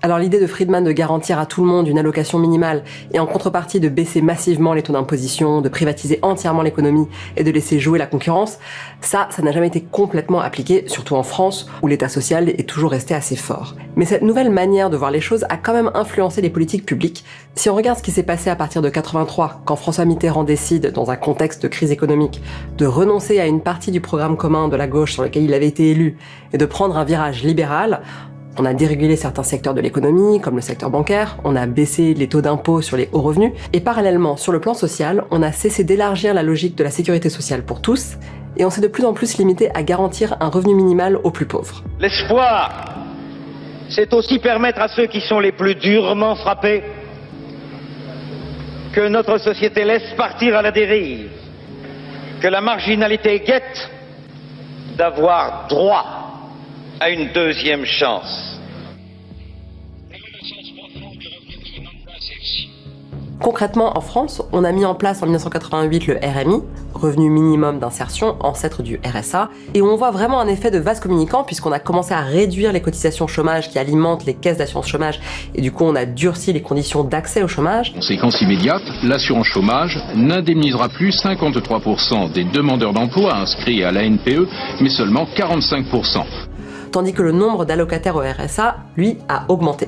Alors l'idée de Friedman de garantir à tout le monde une allocation minimale et en contrepartie de baisser massivement les taux d'imposition, de privatiser entièrement l'économie et de laisser jouer la concurrence, ça n'a jamais été complètement appliqué, surtout en France où l'État social est toujours resté assez fort. Mais cette nouvelle manière de voir les choses a quand même influencé les politiques publiques. Si on regarde ce qui s'est passé à partir de 83, quand François Mitterrand décide, dans un contexte de crise économique, de renoncer à une partie du programme commun de la gauche sur lequel il avait été élu et de prendre un virage libéral, on a dérégulé certains secteurs de l'économie, comme le secteur bancaire, on a baissé les taux d'impôt sur les hauts revenus, et parallèlement, sur le plan social, on a cessé d'élargir la logique de la sécurité sociale pour tous, et on s'est de plus en plus limité à garantir un revenu minimal aux plus pauvres. L'espoir, c'est aussi permettre à ceux qui sont les plus durement frappés que notre société laisse partir à la dérive, que la marginalité guette, d'avoir droit à une deuxième chance. Concrètement, en France, on a mis en place en 1988 le RMI, Revenu minimum d'insertion, ancêtre du RSA, et on voit vraiment un effet de vase communicant puisqu'on a commencé à réduire les cotisations chômage qui alimentent les caisses d'assurance chômage, et du coup on a durci les conditions d'accès au chômage. Conséquence immédiate, l'assurance chômage n'indemnisera plus 53% des demandeurs d'emploi inscrits à l'ANPE, mais seulement 45%. Tandis que le nombre d'allocataires au RSA, lui, a augmenté.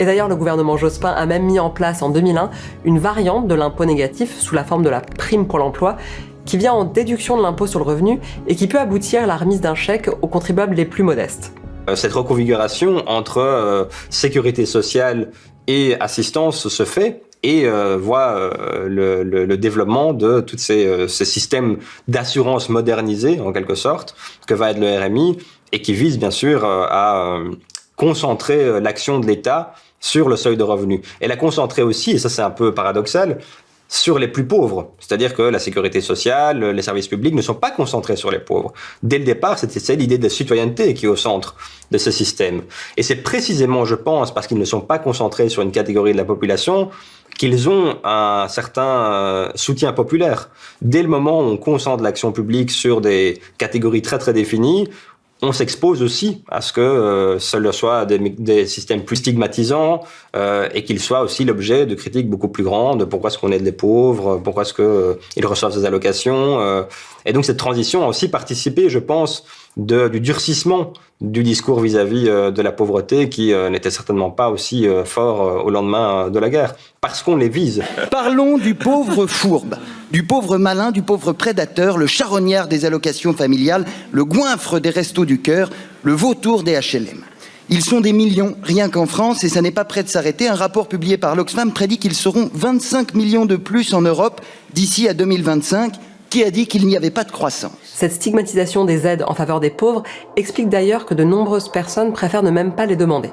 Et d'ailleurs, le gouvernement Jospin a même mis en place en 2001 une variante de l'impôt négatif sous la forme de la prime pour l'emploi, qui vient en déduction de l'impôt sur le revenu et qui peut aboutir à la remise d'un chèque aux contribuables les plus modestes. Cette reconfiguration entre sécurité sociale et assistance se fait et voit le développement de tous ces systèmes d'assurance modernisés, en quelque sorte, que va être le RMI, et qui vise bien sûr à concentrer l'action de l'État sur le seuil de revenu. Et la concentrer aussi, et ça c'est un peu paradoxal, sur les plus pauvres. C'est-à-dire que la sécurité sociale, les services publics ne sont pas concentrés sur les pauvres. Dès le départ, c'était l'idée de citoyenneté qui est au centre de ce système. Et c'est précisément, je pense, parce qu'ils ne sont pas concentrés sur une catégorie de la population, qu'ils ont un certain soutien populaire. Dès le moment où on concentre l'action publique sur des catégories très très définies, on s'expose aussi à ce que ce soit des systèmes plus stigmatisants et qu'ils soient aussi l'objet de critiques beaucoup plus grandes. Pourquoi est-ce qu'on aide les pauvres? Pourquoi est-ce qu'ils reçoivent ces allocations? Et donc cette transition a aussi participé, je pense, du durcissement du discours vis-à-vis de la pauvreté qui n'était certainement pas aussi fort au lendemain de la guerre, parce qu'on les vise. Parlons du pauvre fourbe, du pauvre malin, du pauvre prédateur, le charognard des allocations familiales, le goinfre des restos du cœur, le vautour des HLM. Ils sont des millions, rien qu'en France, et ça n'est pas prêt de s'arrêter. Un rapport publié par l'Oxfam prédit qu'ils seront 25 millions de plus en Europe d'ici à 2025. Qui a dit qu'il n'y avait pas de croissance? Cette stigmatisation des aides en faveur des pauvres explique d'ailleurs que de nombreuses personnes préfèrent ne même pas les demander.